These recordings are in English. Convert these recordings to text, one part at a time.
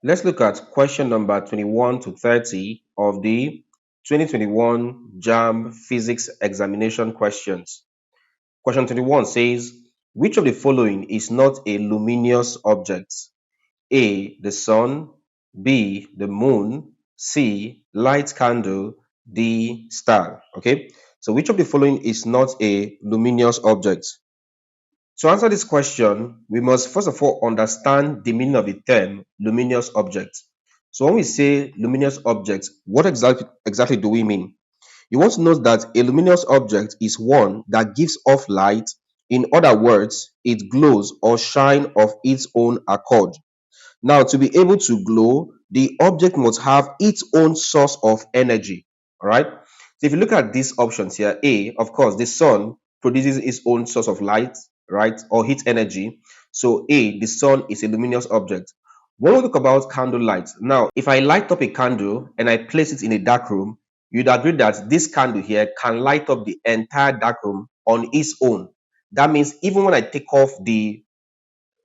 Let's look at question number 21 to 30 of the 2021 JAMB Physics examination questions. Question 21 says, which of the following is not a luminous object? A. The sun. B. The moon. C. Light candle. D. Star. Okay. So which of the following is not a luminous object? To answer this question, we must first of all understand the meaning of the term luminous object. So when we say luminous object, what exactly do we mean? You want to know that a luminous object is one that gives off light. In other words, it glows or shines of its own accord. Now, to be able to glow, the object must have its own source of energy. All right. So if you look at these options here, A, of course, the sun produces its own source of light, right, or heat energy. So A, the sun is a luminous object. When we talk about candlelight, now, if I light up a candle and I place it in a dark room, you'd agree that this candle here can light up the entire dark room on its own. That means even when I take off the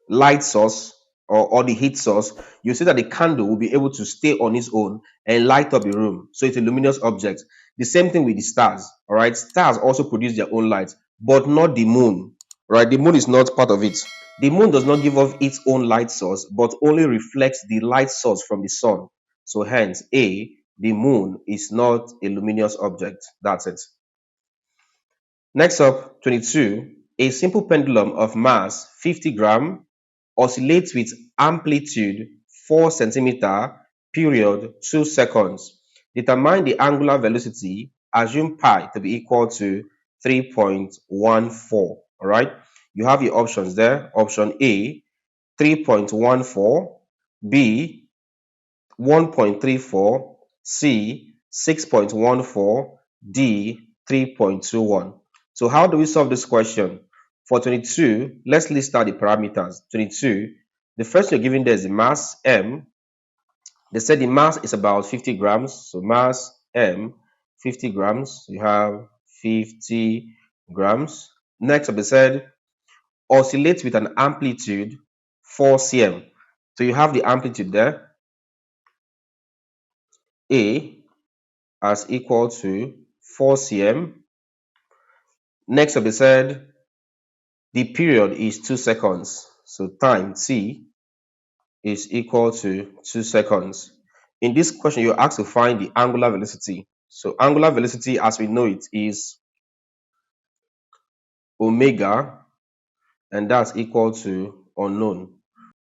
light source or the heat source, you see that the candle will be able to stay on its own and light up the room. So it's a luminous object. The same thing with the stars. All right. Stars also produce their own light, but not the moon. Right. The moon is not part of it. The moon does not give off its own light source, but only reflects the light source from the sun. So hence, A, the moon is not a luminous object. That's it. Next up, 22. A simple pendulum of mass 50 gram oscillates with amplitude 4 centimeter, period 2 seconds. Determine the angular velocity. Assume pi to be equal to 3.14. All right. You have your options there. Option A, 3.14, B, 1.34, C, 6.14, D, 3.21. So how do we solve this question? For 22, let's list out the parameters. 22, the first you're given there is the mass M. They said the mass is about 50 grams. So mass M, 50 grams. You have 50 grams. Next up, they said oscillates with an amplitude 4 cm. So you have the amplitude there. A as equal to 4 cm. Next up, they said the period is 2 seconds. So time T is equal to 2 seconds. In this question, you're asked to find the angular velocity. So angular velocity, as we know it, is omega, and that's equal to unknown.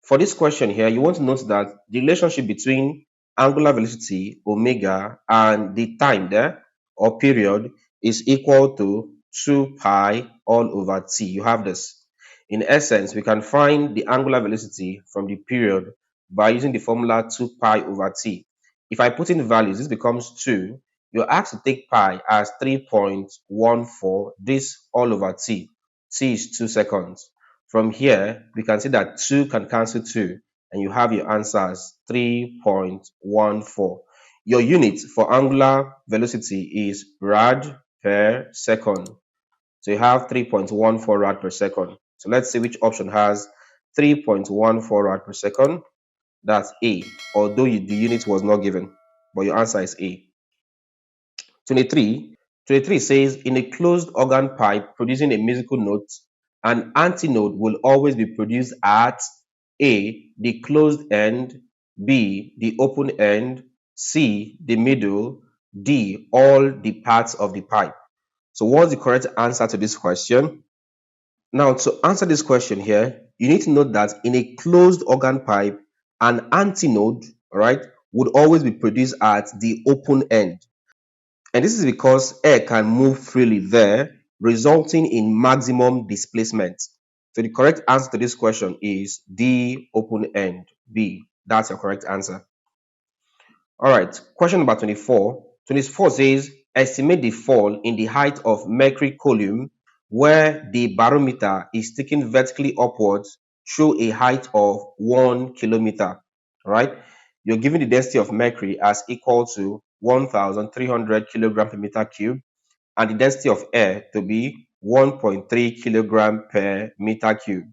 For this question here, you want to note that the relationship between angular velocity, omega, and the time there, or period, is equal to 2 pi all over t. You have this. In essence, we can find the angular velocity from the period by using the formula 2 pi over t. If I put in values, this becomes 2. You're asked to take pi as 3.14, this all over t. T is 2 seconds. From here, we can see that 2 can cancel 2, and you have your answer as 3.14. Your unit for angular velocity is rad per second. So you have 3.14 rad per second. So let's see which option has 3.14 rad per second. That's A, although the unit was not given, but your answer is A. 23 says, in a closed organ pipe producing a musical note, an antinode will always be produced at A, the closed end, B, the open end, C, the middle, D, all the parts of the pipe. So what's the correct answer to this question? Now, to answer this question here, you need to note that in a closed organ pipe, an antinode, right, would always be produced at the open end. And this is because air can move freely there, resulting in maximum displacement. So the correct answer to this question is D, open end, B. That's your correct answer. All right, question number 24. 24 says, estimate the fall in the height of mercury column where the barometer is taken vertically upwards through a height of 1 kilometer. All right, you're given the density of mercury as equal to 1,300 kilogram per meter cube, and the density of air to be 1.3 kilogram per meter cube.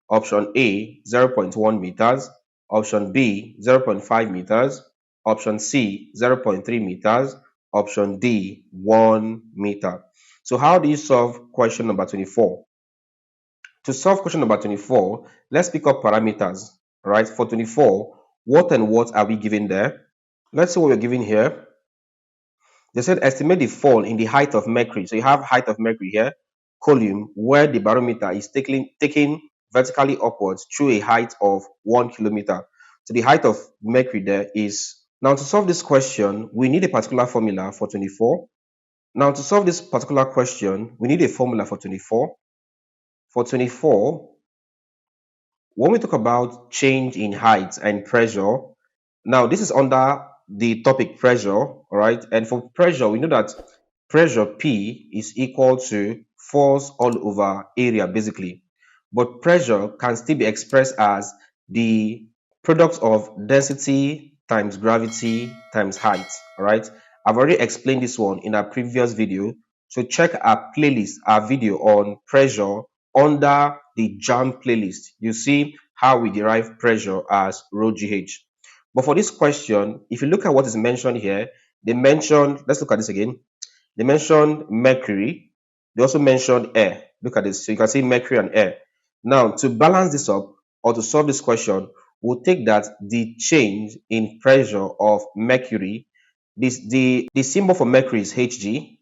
Option A, 0.1 meters. option B 0.5 meters, option C 0.3 meters, option D 1 meter. So how do you solve question number 24? To solve question number 24, let's pick up parameters. Right, for 24, what and what are we given there? Let's see what we're given here. They said estimate the fall in the height of mercury. So you have height of mercury here, column, where the barometer is taking vertically upwards through a height of 1 kilometer. So the height of mercury there is. Now to solve this question, we need a particular formula for 24. Now to solve this particular question, we need a formula for 24. For 24, when we talk about change in height and pressure, now this is under the topic pressure, all right? And for pressure, we know that pressure P is equal to force all over area basically. But pressure can still be expressed as the product of density times gravity times height, all right? I've already explained this one in our previous video. So check our playlist, our video on pressure under the JAMB playlist. You see how we derive pressure as rho GH. But for this question, if you look at what is mentioned here, they mentioned, let's look at this again. They mentioned mercury. They also mentioned air. Look at this. So you can see mercury and air. Now, to balance this up or to solve this question, we'll take that the change in pressure of mercury, the symbol for mercury is Hg.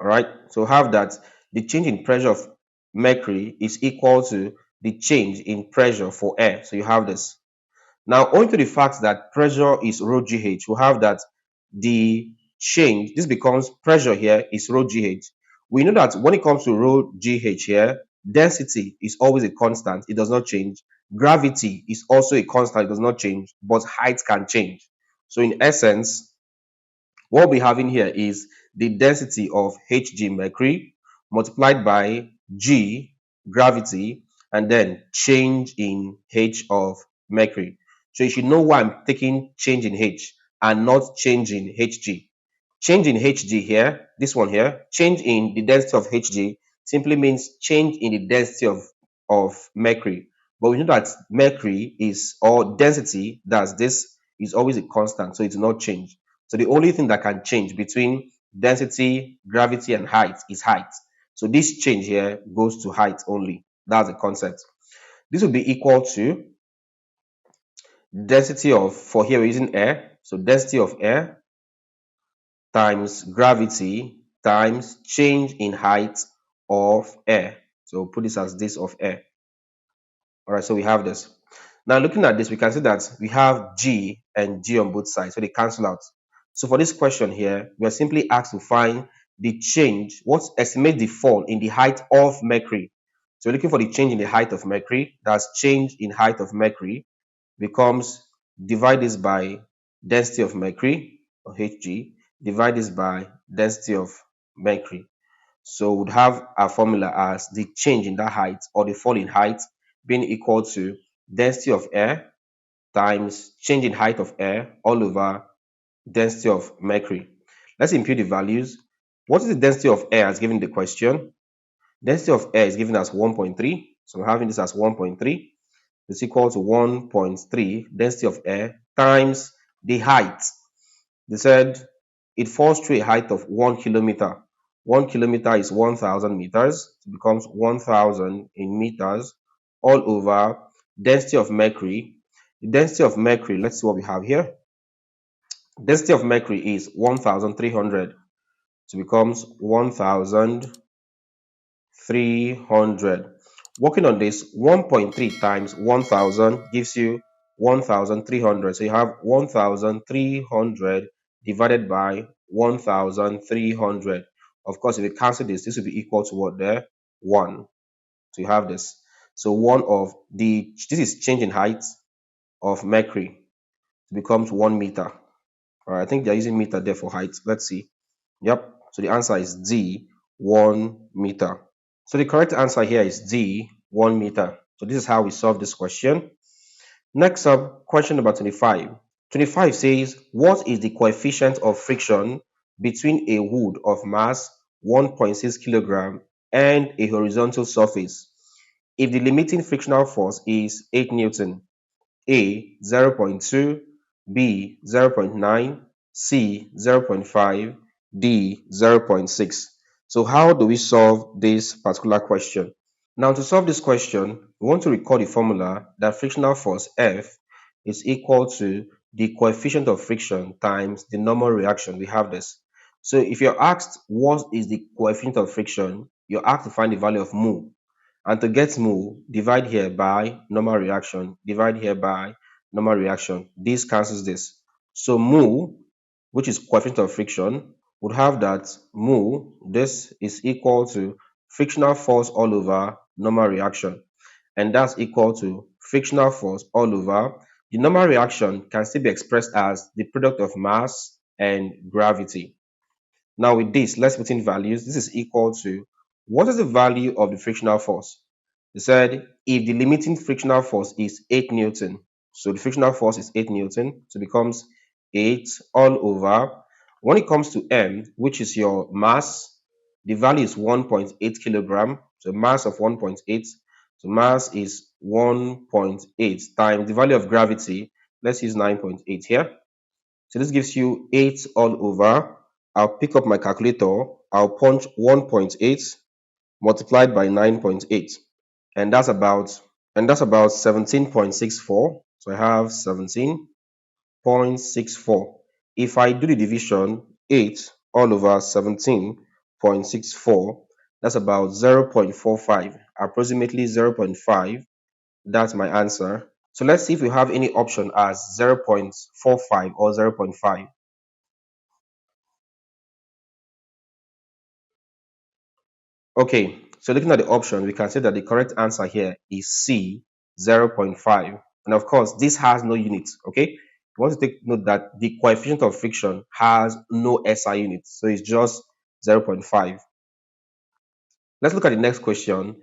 All right. So have that the change in pressure of mercury is equal to the change in pressure for air. So you have this. Now, owing to the fact that pressure is rho GH, we have that the change, this becomes pressure here is rho GH. We know that when it comes to rho GH here, density is always a constant, it does not change. Gravity is also a constant, it does not change, but height can change. So in essence, what we're having here is the density of Hg mercury multiplied by G gravity and then change in H of mercury. So you should know why I'm taking change in H and not change in Hg. Change in Hg here, this one here, change in the density of Hg simply means change in the density of mercury. But we know that mercury is, or density, that's this, is always a constant, so it will not change. So the only thing that can change between density, gravity, and height is height. So this change here goes to height only. That's the concept. This will be equal to density of, for here we're using air, so density of air times gravity times change in height of air. So put this as this of air. All right, so we have this. Now looking at this, we can see that we have G and G on both sides, so they cancel out. So for this question here, we are simply asked to find the change, estimate the fall in the height of mercury. So we're looking for the change in the height of mercury. That's change in height of mercury becomes divide this by density of mercury, or Hg, divide this by density of mercury. So we'd have our formula as the change in that height or the fall in height being equal to density of air times change in height of air all over density of mercury. Let's impute the values. What is the density of air as given the question? Density of air is given as 1.3. So we're having this as 1.3. It's equal to 1.3 density of air times the height. They said it falls through a height of 1 kilometer. 1 kilometer is 1,000 meters. It becomes 1,000 in meters all over density of mercury. The density of mercury, let's see what we have here. Density of mercury is 1,300. So it becomes 1,300. Working on this, 1.3 times 1,000 gives you 1,300. So you have 1,300 divided by 1,300. Of course, if you cancel this, this will be equal to what there? 1. So you have this. So this is change in height of mercury. It becomes 1 meter. All right, I think they're using meter there for height. Let's see. Yep. So the answer is D, 1 meter. So the correct answer here is D, 1 meter. So this is how we solve this question. Next up, question number 25. 25 says, what is the coefficient of friction between a wood of mass 1.6 kilogram and a horizontal surface if the limiting frictional force is 8 Newton? A 0.2, B 0.9, C 0.5, D 0.6. So how do we solve this particular question? Now to solve this question, we want to recall the formula that frictional force F is equal to the coefficient of friction times the normal reaction. We have this. So if you're asked what is the coefficient of friction, you're asked to find the value of mu. And to get mu, divide here by normal reaction, divide here by normal reaction. This cancels this. So mu, which is coefficient of friction, would have that mu, this is equal to frictional force all over normal reaction. And that's equal to frictional force all over. The normal reaction can still be expressed as the product of mass and gravity. Now with this, let's put in values. This is equal to, what is the value of the frictional force? They said if the limiting frictional force is 8 Newton, so the frictional force is 8 Newton, so it becomes 8 all over. When it comes to M, which is your mass, the value is 1.8 kilogram, so mass of 1.8. So mass is 1.8 times the value of gravity. Let's use 9.8 here. So this gives you 8 all over. I'll pick up my calculator. I'll punch 1.8 multiplied by 9.8. And that's about 17.64. So I have 17.64. If I do the division, 8 all over 17.64, that's about 0.45, approximately 0.5. That's my answer. So let's see if we have any option as 0.45 or 0.5. Okay, so looking at the option, we can say that the correct answer here is C, 0.5. And of course, this has no units, okay? You want to take note that the coefficient of friction has no SI units, so it's just 0.5. Let's look at the next question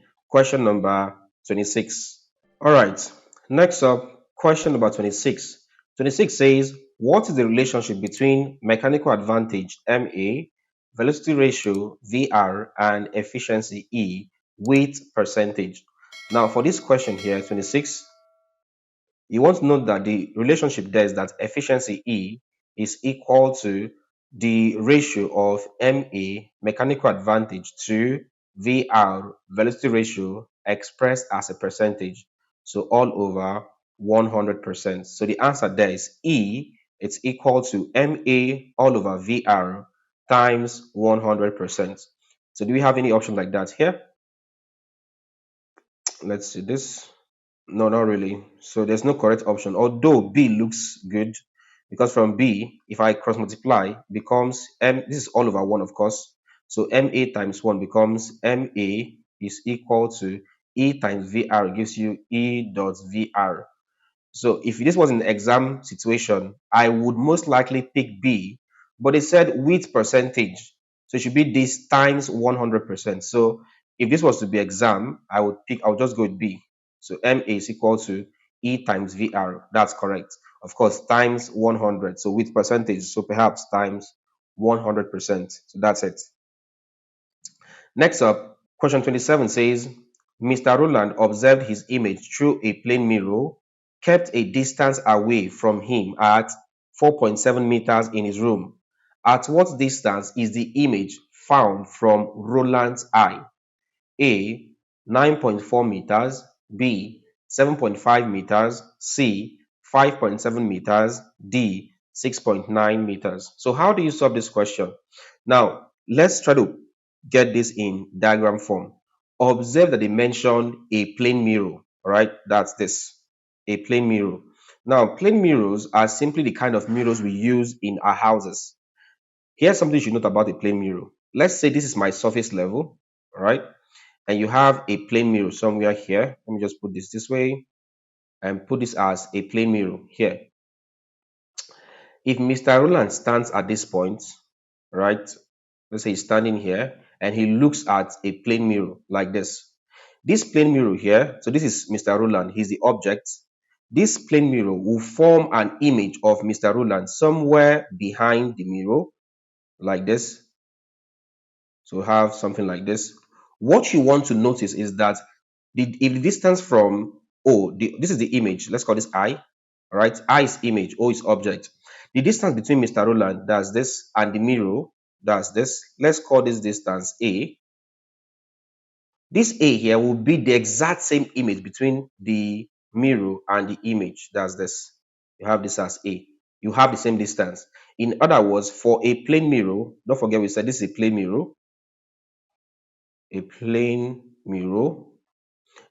number 26. All right, next up, question number 26. 26 says, what is the relationship between mechanical advantage MA, velocity ratio VR, and efficiency E with percentage? Now, for this question here, 26, you want to note that the relationship there is that efficiency E is equal to the ratio of MA, mechanical advantage, to VR, velocity ratio, expressed as a percentage. So all over 100%. So the answer there is E. It's equal to MA all over VR times 100%. So do we have any option like that here? Let's see this. No, not really. So there's no correct option, although B looks good, because from B, if I cross multiply, becomes M. This is all over 1, of course. So MA times 1 becomes MA is equal to E times VR, gives you E dot VR. So if this was an exam situation, I would most likely pick B, but it said with percentage. So it should be this times 100%. So if this was to be exam, I would just go with B. So MA is equal to E times VR. That's correct. Of course, times 100. So with percentage, so perhaps times 100%. So that's it. Next up, question 27 says, Mr. Roland observed his image through a plane mirror, kept a distance away from him at 4.7 meters in his room. At what distance is the image found from Roland's eye? A. 9.4 meters, B. 7.5 meters, C. 5.7 meters, D. 6.9 meters. So how do you solve this question? Now, let's try to get this in diagram form. Observe that they mentioned a plane mirror, all right? That's this, a plane mirror. Now, plane mirrors are simply the kind of mirrors we use in our houses. Here's something you should note about a plane mirror. Let's say this is my surface level, all right? And you have a plane mirror somewhere here. Let me just put this way and put this as a plane mirror here. If Mr. Roland stands at this point, right? Let's say he's standing here and he looks at a plane mirror like this. This plane mirror here, so this is Mr. Roland, he's the object. This plane mirror will form an image of Mr. Roland somewhere behind the mirror like this. So have something like this. What you want to notice is that if the distance from this is the image, let's call this I. All right, I is image, O is object. The distance between Mr. Roland, that's this, and the mirror, that's this. Let's call this distance A. This A here will be the exact same image between the mirror and the image. That's this. You have this as A. You have the same distance. In other words, for a plane mirror, don't forget we said this is a plane mirror. A plane mirror.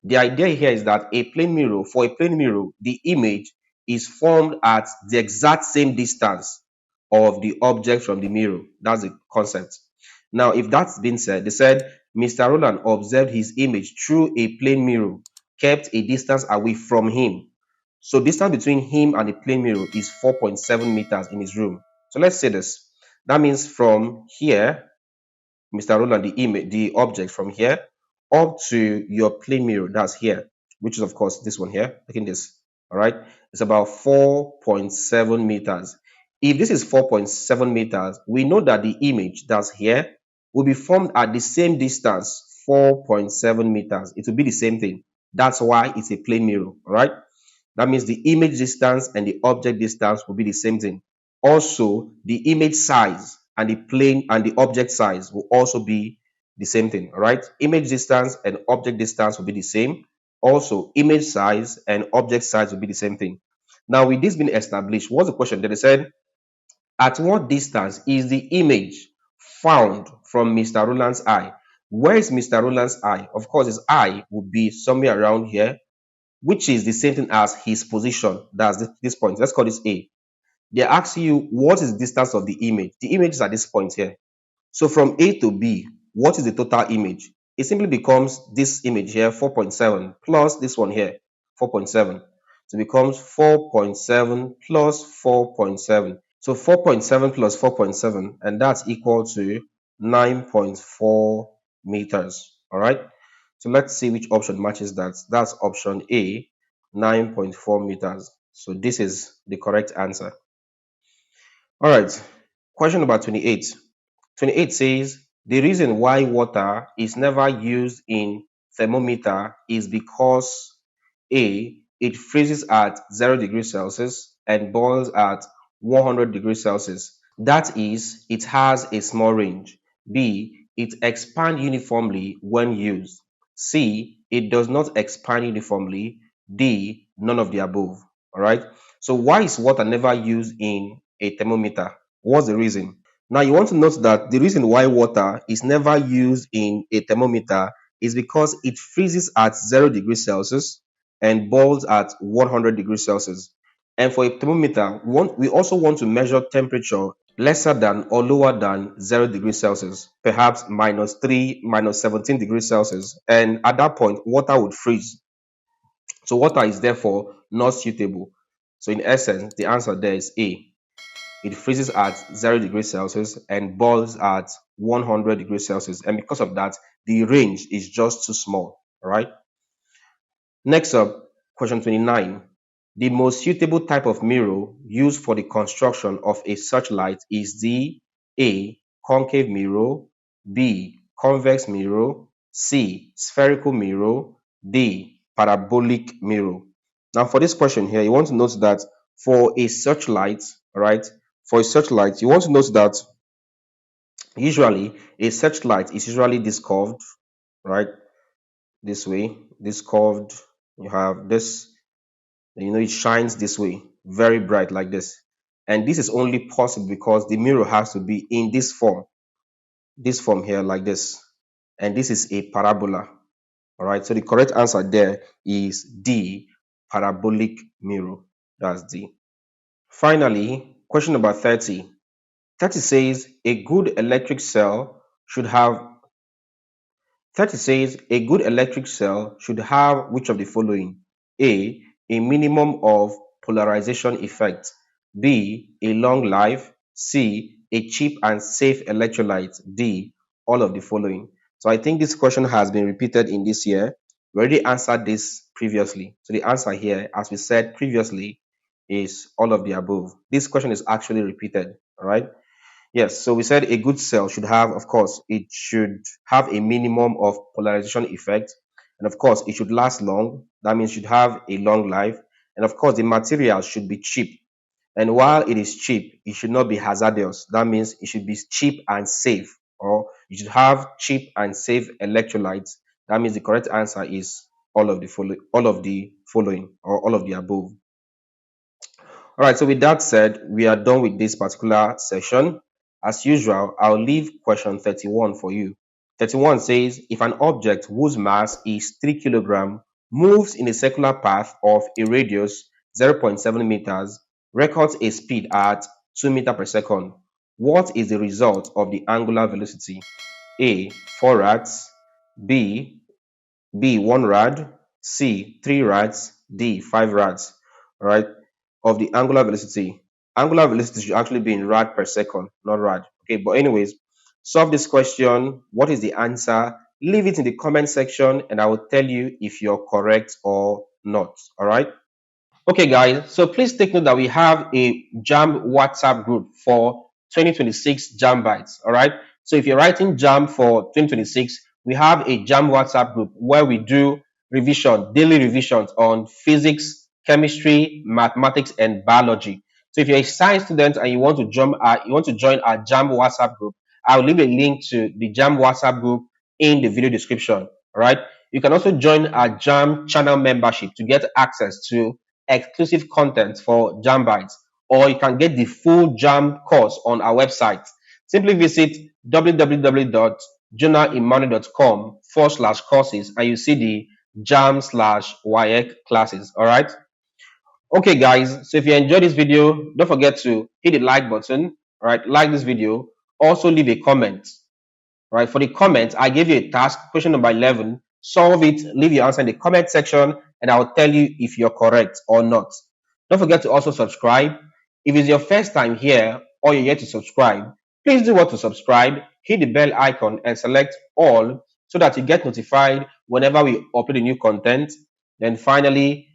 The idea here is that for a plane mirror, the image is formed at the exact same distance of the object from the mirror. That's the concept. Now, if that's been said, they said Mr. Roland observed his image through a plane mirror, kept a distance away from him. So distance between him and the plane mirror is 4.7 meters in his room. So let's say this. That means from here, Mr. Roland, the image, the object from here up to your plane mirror, that's here, which is of course this one here, taking this, all right, it's about 4.7 meters. If this is 4.7 meters, we know that the image that's here will be formed at the same distance, 4.7 meters. It will be the same thing. That's why it's a plane mirror, all right? That means the image distance and the object distance will be the same thing. Also, the image size and the plane and the object size will also be the same thing. All right. Image distance and object distance will be the same. Also, image size and object size will be the same thing. Now, with this being established, what's the question? They said, at what distance is the image found from Mr. Roland's eye? Where is Mr. Roland's eye? Of course, his eye would be somewhere around here, which is the same thing as his position. That's this point. Let's call this A. They're asking you what is the distance of the image. The image is at this point here. So from A to B, what is the total image? It simply becomes this image here, 4.7, plus this one here, 4.7. So it becomes 4.7 plus 4.7. So 4.7 plus 4.7, and that's equal to 9.4 meters. All right. So let's see which option matches that. That's option A, 9.4 meters. So this is the correct answer. All right. Question number 28. 28 says the reason why water is never used in thermometer is because A, it freezes at 0 degrees Celsius and boils at 100 degrees Celsius. That is, it has a small range. B, it expands uniformly when used. C, it does not expand uniformly. D, none of the above. All right. So why is water never used in a thermometer? What's the reason? Now you want to note that the reason why water is never used in a thermometer is because it freezes at 0 degrees Celsius and boils at 100 degrees Celsius. And for a thermometer, we also want to measure temperature lesser than or lower than 0 degrees Celsius, perhaps -3, -17 degrees Celsius. And at that point, water would freeze. So water is therefore not suitable. So in essence, the answer there is A. It freezes at 0 degrees Celsius and boils at 100 degrees Celsius. And because of that, the range is just too small. All right. Next up, question 29. The most suitable type of mirror used for the construction of a searchlight is the A, concave mirror, B, convex mirror, C, spherical mirror, D, parabolic mirror. Now for this question here, you want to note that for a searchlight, right? For a searchlight, you want to note that usually a searchlight is usually this curved, right? This way, this curved. You have this, it shines this way, very bright like this. And this is only possible because the mirror has to be in this form here like this. And this is a parabola. All right. So the correct answer there is D, parabolic mirror. That's D. Finally, question number 30. 30 says a good electric cell should have 30 says a good electric cell should have which of the following? A minimum of polarization effect. B, a long life. C, a cheap and safe electrolyte. D, all of the following. So I think this question has been repeated in this year. We already answered this previously. So the answer here, as we said previously, is all of the above. This question is actually repeated. All right. Yes, so we said a good cell should have, of course, it should have a minimum of polarization effect. And of course, it should last long. That means it should have a long life. And of course, the material should be cheap. And while it is cheap, it should not be hazardous. That means it should be cheap and safe, or you should have cheap and safe electrolytes. That means the correct answer is all of the following, or all of the above. All right, so with that said, we are done with this particular session. As usual, I'll leave question 31 for you. 31 says, if an object whose mass is 3 kilogram moves in a circular path of a radius 0.7 meters, records a speed at 2 meters per second, what is the result of the angular velocity? A, 4 rads, B, 1 rad, C, 3 rads, D, 5 rads. All right, of the angular velocity. Angular velocity should actually be in rad per second, not rad. Okay, but anyways, solve this question. What is the answer? Leave it in the comment section and I will tell you if you're correct or not. All right. Okay, guys, so please take note that we have a JAMB WhatsApp group for 2026 JAMB Bites. All right. So if you're writing JAMB for 2026, we have a JAMB WhatsApp group where we do daily revisions on physics, chemistry, mathematics, and biology. So if you're a science student and you want to join our JAMB WhatsApp group, I'll leave a link to the JAMB WhatsApp group in the video description. All right. You can also join our JAMB channel membership to get access to exclusive content for JAMB Bites, or you can get the full JAMB course on our website. Simply visit www.journalimmanu.com/courses and you see the JAMB/WAEC classes. All right. Okay, guys. So if you enjoyed this video, don't forget to hit the like button. All right. Like this video. Also leave a comment. Right, for the comment, I gave you a task, question number 11. Solve it, leave your answer in the comment section, and I will tell you if you're correct or not. Don't forget to also subscribe. If it's your first time here or you're yet to subscribe, please do what to subscribe, hit the bell icon, and select all so that you get notified whenever we upload a new content. Then finally,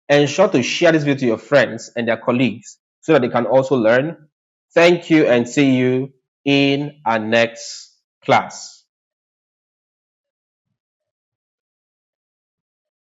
ensure to share this video to your friends and their colleagues so that they can also learn. Thank you and see you in our next class.